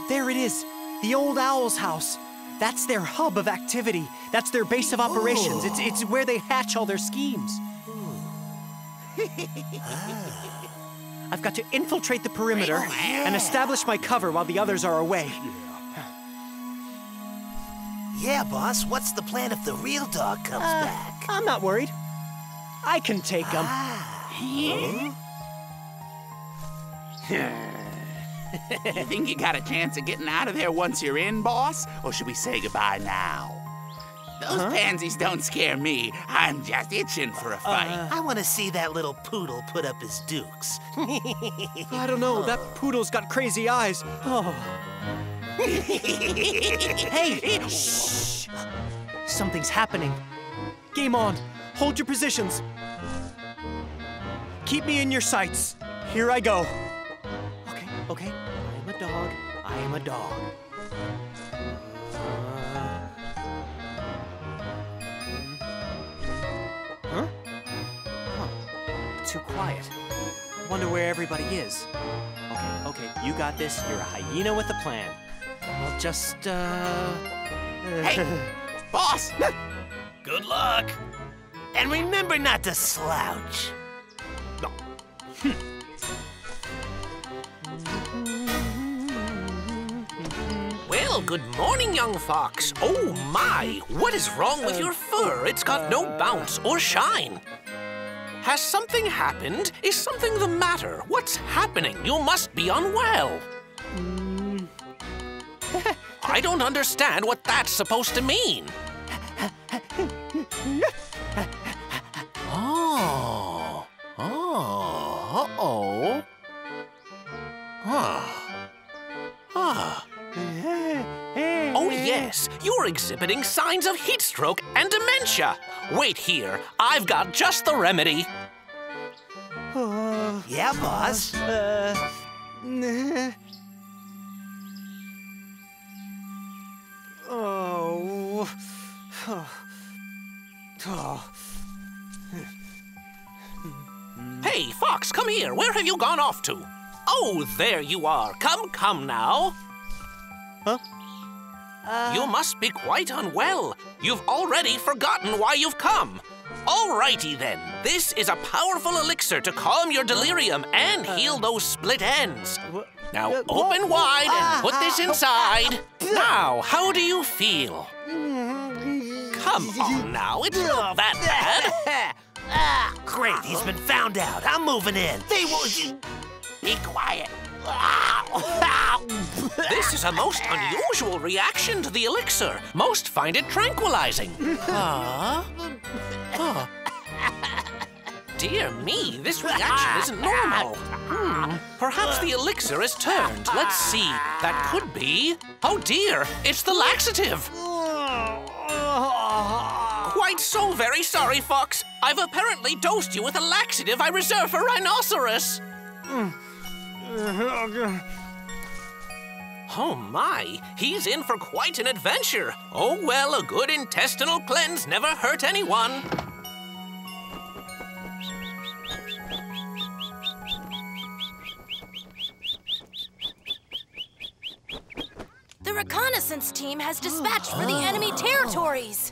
There it is, the old owl's house. That's their hub of activity. That's their base of operations. It's where they hatch all their schemes. I've got to infiltrate the perimeter and establish my cover while the others are away. Yeah, boss, what's the plan if the real dog comes back? I'm not worried. I can take him. You think you got a chance of getting out of there once you're in, boss? Or should we say goodbye now? Those pansies don't scare me. I'm just itching for a fight. I want to see that little poodle put up his dukes. I don't know, that poodle's got crazy eyes. Oh. Hey! Shh! Something's happening. Game on. Hold your positions. Keep me in your sights. Here I go. Okay. I am a dog. I am a dog. Huh? Too quiet. Wonder where everybody is. Okay, you got this. You're a hyena with a plan. I'll just, Hey, boss! Good luck. And remember not to slouch. Well, good morning, young fox. Oh my, what is wrong with your fur? It's got no bounce or shine. Has something happened? Is something the matter? What's happening? You must be unwell. I don't understand what that's supposed to mean. Oh, yes, you're exhibiting signs of heat stroke and dementia. Wait here, I've got just the remedy. Yeah, boss. Hey, Fox, come here. Where have you gone off to? Oh, there you are. Come now. Huh? You must be quite unwell. You've already forgotten why you've come. Alrighty then. This is a powerful elixir to calm your delirium and heal those split ends. Now open wide and put this inside. Now, how do you feel? Come on now, it's not that bad. Great, he's been found out. I'm moving in. They won't... Be quiet. This is a most unusual reaction to the elixir. Most find it tranquilizing. Dear me, this reaction isn't normal. Perhaps the elixir has turned. Let's see. That could be... Oh dear, it's the laxative. Quite so very sorry, Fox. I've apparently dosed you with a laxative I reserve for rhinoceros. Oh my, he's in for quite an adventure. Oh well, a good intestinal cleanse never hurt anyone. The reconnaissance team has dispatched for the enemy territories.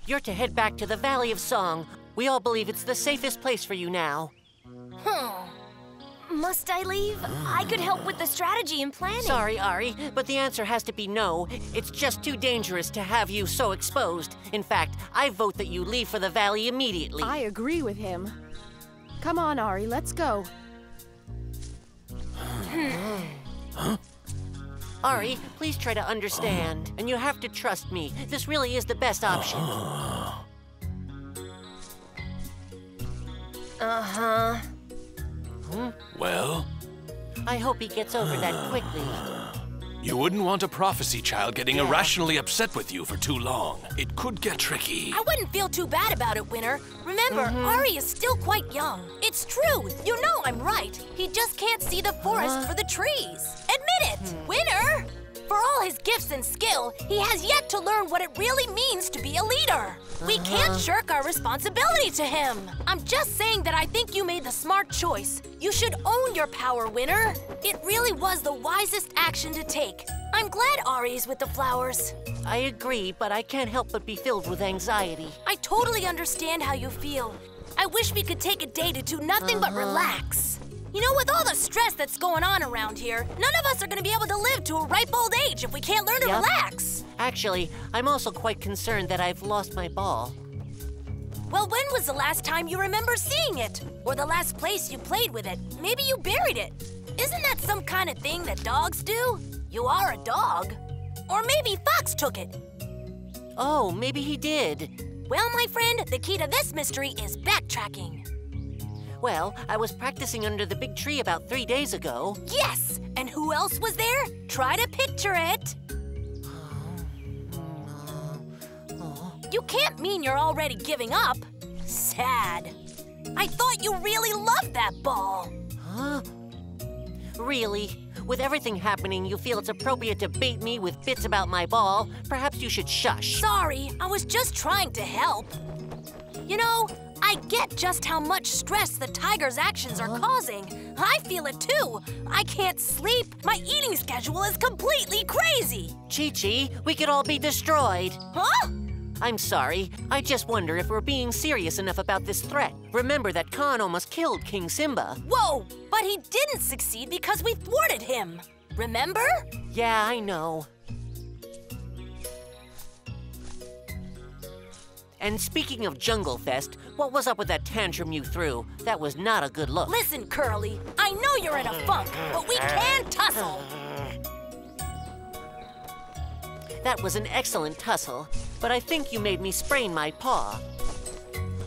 You're to head back to the Valley of Song. We all believe it's the safest place for you now. Must I leave? I could help with the strategy and planning. Sorry, Ari, but the answer has to be no. It's just too dangerous to have you so exposed. In fact, I vote that you leave for the valley immediately. I agree with him. Come on, Ari, let's go. Ari, please try to understand. And you have to trust me. This really is the best option. Well? I hope he gets over that quickly. You wouldn't want a prophecy child getting irrationally upset with you for too long. It could get tricky. I wouldn't feel too bad about it, Winner. Remember, Ari is still quite young. It's true. You know I'm right. He just can't see the forest for the trees. Admit it, Winner! For all his gifts and skill, he has yet to learn what it really means to be a leader. We can't shirk our responsibility to him. I'm just saying that I think you made the smart choice. You should own your power, Winner. It really was the wisest action to take. I'm glad Ari's with the flowers. I agree, but I can't help but be filled with anxiety. I totally understand how you feel. I wish we could take a day to do nothing but relax. You know, with all the stress that's going on around here, none of us are going to be able to live to a ripe old age if we can't learn to relax. Actually, I'm also quite concerned that I've lost my ball. Well, when was the last time you remember seeing it? Or the last place you played with it? Maybe you buried it. Isn't that some kind of thing that dogs do? You are a dog. Or maybe Fox took it. Oh, maybe he did. Well, my friend, the key to this mystery is backtracking. Well, I was practicing under the big tree about 3 days ago. Yes! And who else was there? Try to picture it. You can't mean you're already giving up. Sad. I thought you really loved that ball. Huh? Really? With everything happening, you feel it's appropriate to bait me with bits about my ball? Perhaps you should shush. Sorry, I was just trying to help. You know, I get just how much stress the tiger's actions are causing. I feel it too. I can't sleep. My eating schedule is completely crazy. Chi-Chi, we could all be destroyed. Huh? I'm sorry. I just wonder if we're being serious enough about this threat. Remember that Khan almost killed King Simba. Whoa, but he didn't succeed because we thwarted him. Remember? Yeah, I know. And speaking of Jungle Fest, what was up with that tantrum you threw? That was not a good look. Listen, Curly, I know you're in a funk, but we can tussle. That was an excellent tussle, but I think you made me sprain my paw.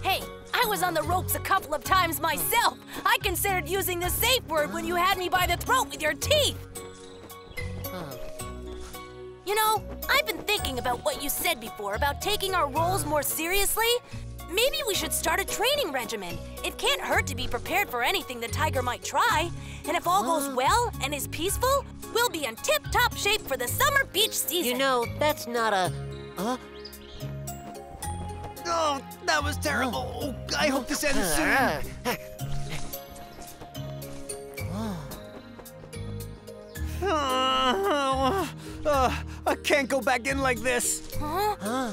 Hey, I was on the ropes a couple of times myself. I considered using the safe word when you had me by the throat with your teeth. You know, I've been thinking about what you said before about taking our roles more seriously. Maybe we should start a training regimen. It can't hurt to be prepared for anything the tiger might try. And if all goes well and is peaceful, we'll be in tip-top shape for the summer beach season. You know, that's not a... Oh, that was terrible. Oh, I hope this ends soon. I can't go back in like this. Huh?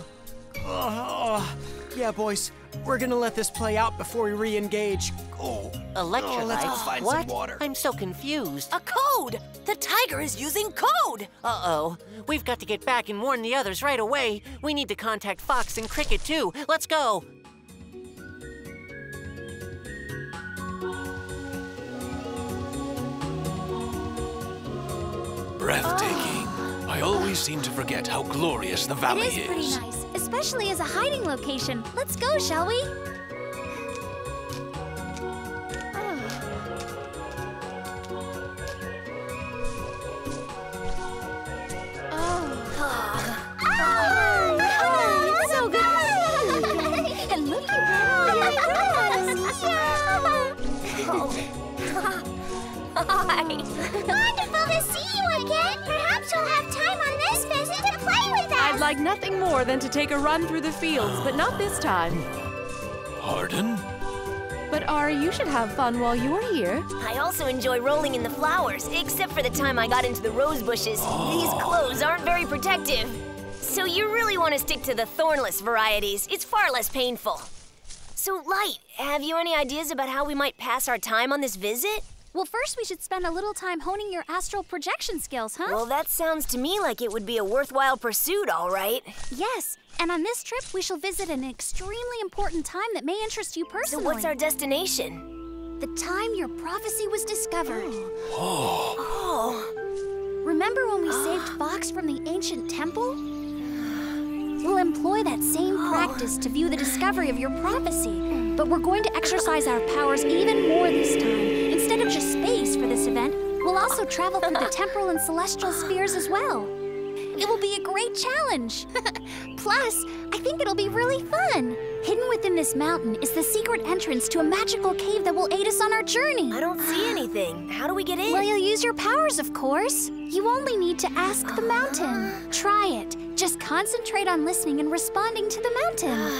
Yeah, boys, we're gonna let this play out before we re-engage. Electrolytes? Let's go find what? some water. I'm so confused. A code! The tiger is using code! Uh-oh. We've got to get back and warn the others right away. We need to contact Fox and Cricket, too. Let's go. Breathtaking. I always seem to forget how glorious the valley It is pretty nice, especially as a hiding location. Let's go, shall we? So good. And look at all your friends. Hi. Wonderful to see you again. Perhaps you'll have time on this visit to play with us. I'd like nothing more than to take a run through the fields, but not this time. Pardon? But Ari, you should have fun while you are here. I also enjoy rolling in the flowers, except for the time I got into the rose bushes. These clothes aren't very protective. So you really want to stick to the thornless varieties. It's far less painful. So, Light, have you any ideas about how we might pass our time on this visit? Well, first we should spend a little time honing your astral projection skills, huh? Well, that sounds to me like it would be a worthwhile pursuit, all right. Yes, and on this trip we shall visit an extremely important time that may interest you personally. So what's our destination? The time your prophecy was discovered. Oh. Remember when we saved Fox from the ancient temple? We'll employ that same practice to view the discovery of your prophecy, but we're going to exercise our powers even more this time. Instead of just space for this event, we'll also travel through the temporal and celestial spheres as well. It will be a great challenge. Plus, I think it'll be really fun. Hidden within this mountain is the secret entrance to a magical cave that will aid us on our journey. I don't see anything. How do we get in? Well, you'll use your powers, of course. You only need to ask the mountain. Try it. Just concentrate on listening and responding to the mountain.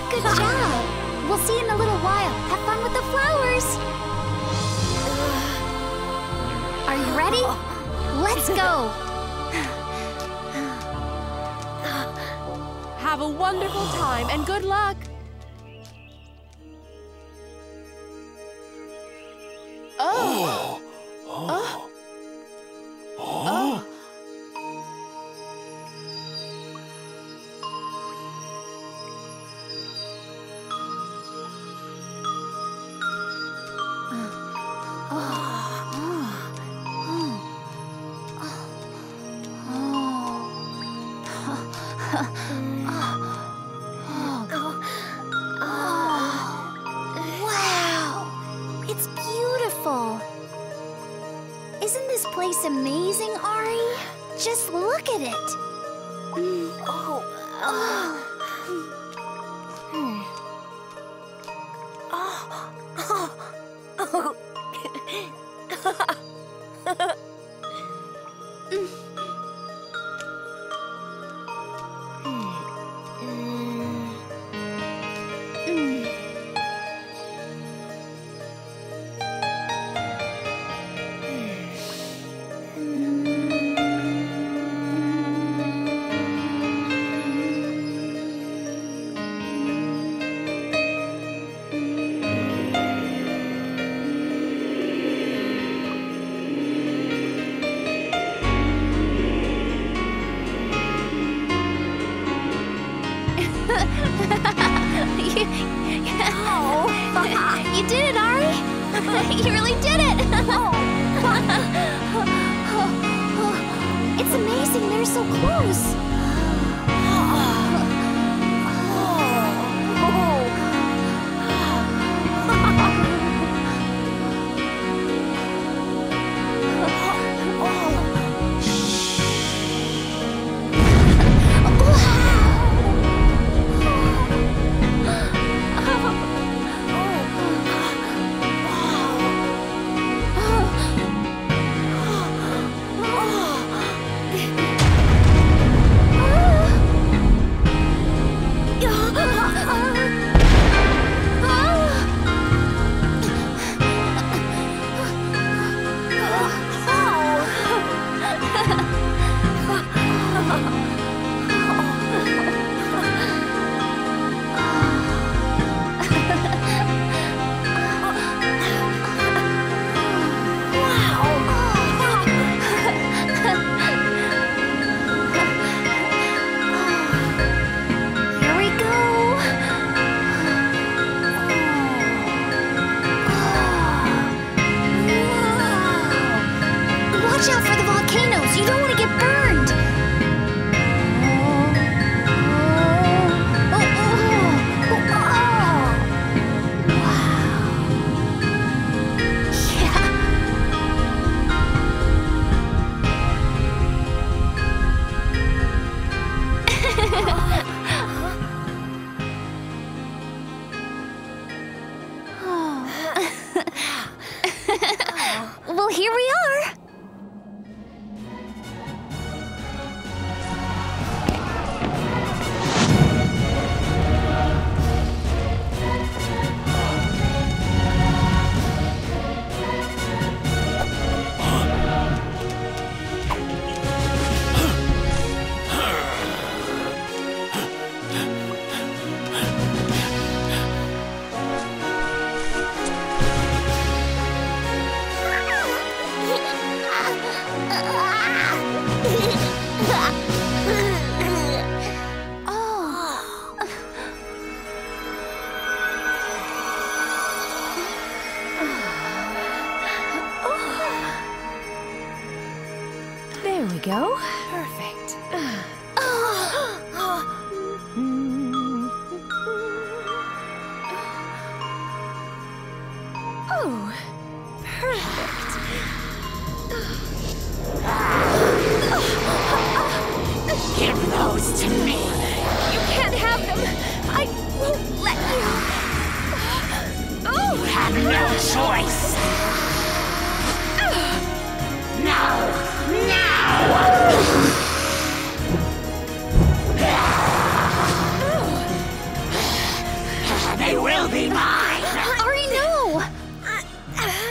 Good job. We'll see you in a little while. Have fun with the flowers. Are you ready? Let's go. Have a wonderful time and good luck. Oh. Oh. Oh. Wow! It's beautiful. Isn't this place amazing, Ari? Just look at it. You did it, Ari! You really did it! It's amazing they're so close. Well, here we are. go. Perfect. Oh, perfect. Give those to me. You can't have them. I won't let you. Oh. You have no choice. They will be mine. Ari, no!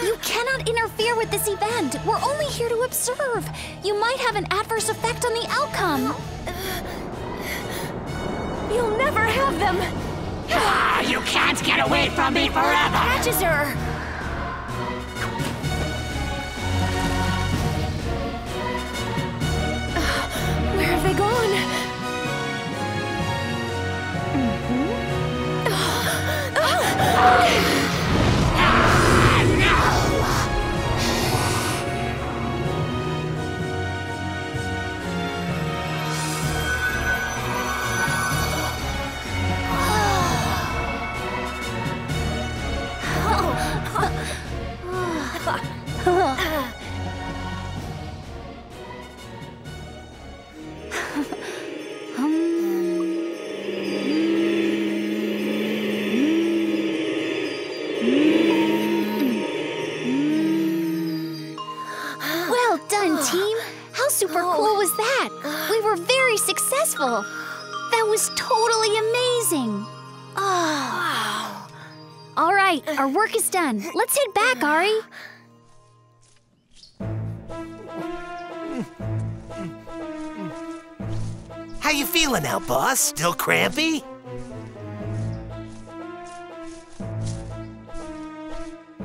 You cannot interfere with this event. We're only here to observe. You might have an adverse effect on the outcome. You'll never have them. You can't get away from me forever. Catches her. Where have they gone? Well done, team. How super cool was that? We were very successful. That was totally amazing. Wow. All right, our work is done. Let's head back, Ari. How you feeling now, boss? Still crampy?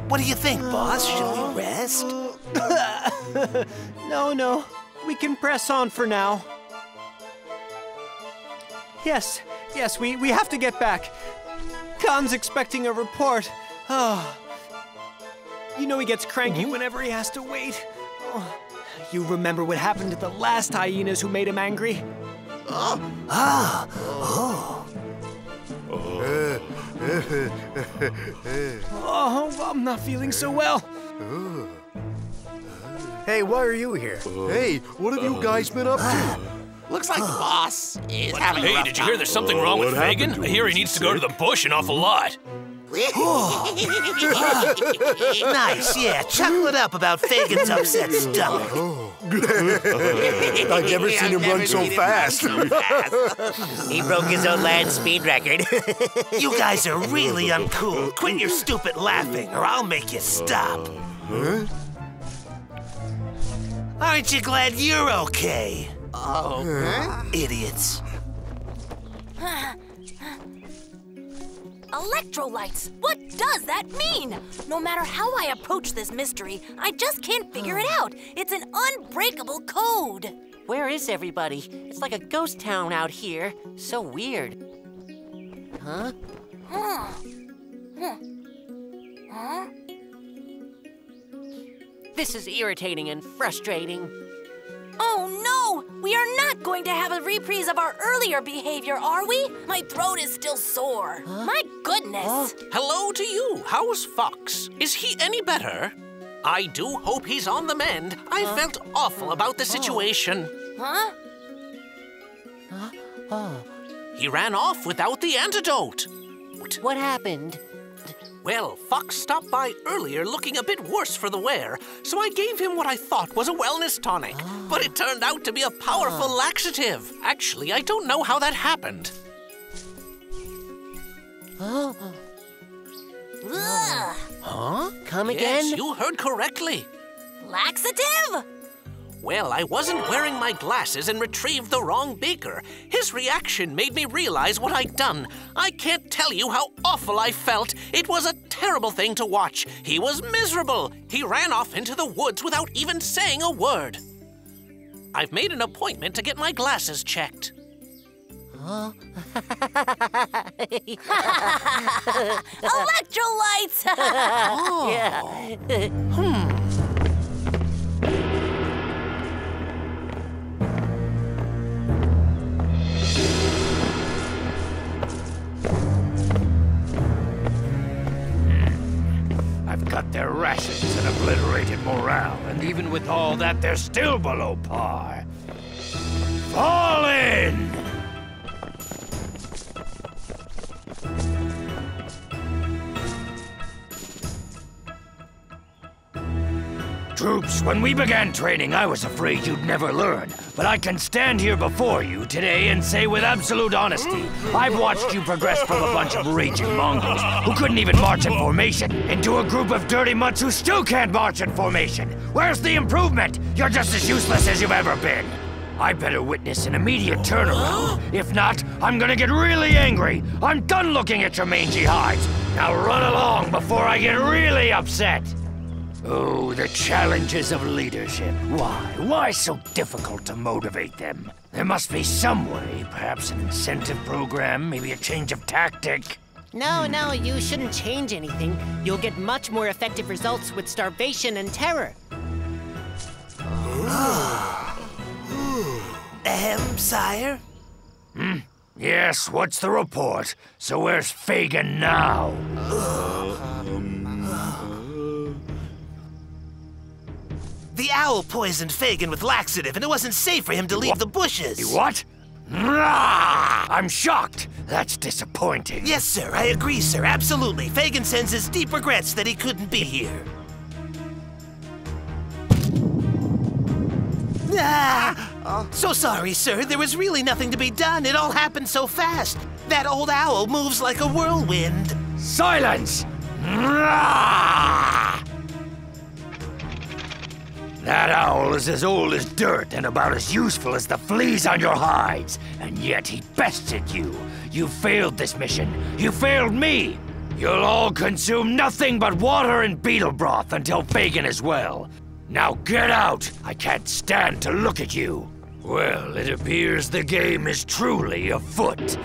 What do you think, boss? Should we rest? No. We can press on for now. Yes, we have to get back. Khan's expecting a report. Oh. You know he gets cranky whenever he has to wait. Oh. You remember what happened to the last hyenas who made him angry? Oh, I'm not feeling so well. Hey, why are you here? Hey, what have you guys been up to? Looks like the boss is having a Hey, rough did you hear there's something wrong with Fagin? I hear he needs to go to the bush an awful lot. Nice, yeah. Chuckle it up about Fagin's upset stomach. I've never seen him run so fast. He broke his own land speed record. You guys are really uncool. Quit your stupid laughing, or I'll make you stop. Huh? Aren't you glad you're okay? Oh. Idiots. Electrolytes! What does that mean? No matter how I approach this mystery, I just can't figure it out. It's an unbreakable code. Where is everybody? It's like a ghost town out here. So weird. Huh? This is irritating and frustrating. Oh no! We are not going to have a reprise of our earlier behavior, are we? My throat is still sore. My goodness! Hello to you. How's Fox? Is he any better? I do hope he's on the mend. I felt awful about the situation. Huh? He ran off without the antidote. What happened? Well, Fox stopped by earlier looking a bit worse for the wear, so I gave him what I thought was a wellness tonic. But it turned out to be a powerful laxative. Actually, I don't know how that happened. Ugh. Huh? Come again? Yes, you heard correctly. Laxative? Well, I wasn't wearing my glasses and retrieved the wrong beaker. His reaction made me realize what I'd done. I can't tell you how awful I felt. It was a terrible thing to watch. He was miserable. He ran off into the woods without even saying a word. I've made an appointment to get my glasses checked. Huh? Electrolytes! Oh. Yeah. operations and obliterated morale, and even with all that, they're still below par. Fall in! Troops, when we began training, I was afraid you'd never learn. But I can stand here before you today and say with absolute honesty, I've watched you progress from a bunch of raging Mongols who couldn't even march in formation into a group of dirty mutts who still can't march in formation. Where's the improvement? You're just as useless as you've ever been. I better witness an immediate turnaround. If not, I'm gonna get really angry. I'm done looking at your mangy hides. Now run along before I get really upset. Oh, the challenges of leadership. Why so difficult to motivate them? There must be some way, perhaps an incentive program, maybe a change of tactic. No, you shouldn't change anything. You'll get much more effective results with starvation and terror. Sire? Yes, what's the report? So where's Fagin now? The owl poisoned Fagin with laxative, and it wasn't safe for him to leave the bushes. What? I'm shocked. That's disappointing. Yes, sir, I agree, sir, absolutely. Fagin sends his deep regrets that he couldn't be here. So sorry, sir. There was really nothing to be done. It all happened so fast. That old owl moves like a whirlwind. Silence! That owl is as old as dirt and about as useful as the fleas on your hides. And yet he bested you. You failed this mission. You failed me. You'll all consume nothing but water and beetle broth until Fagin is well. Now get out! I can't stand to look at you. Well, it appears the game is truly afoot.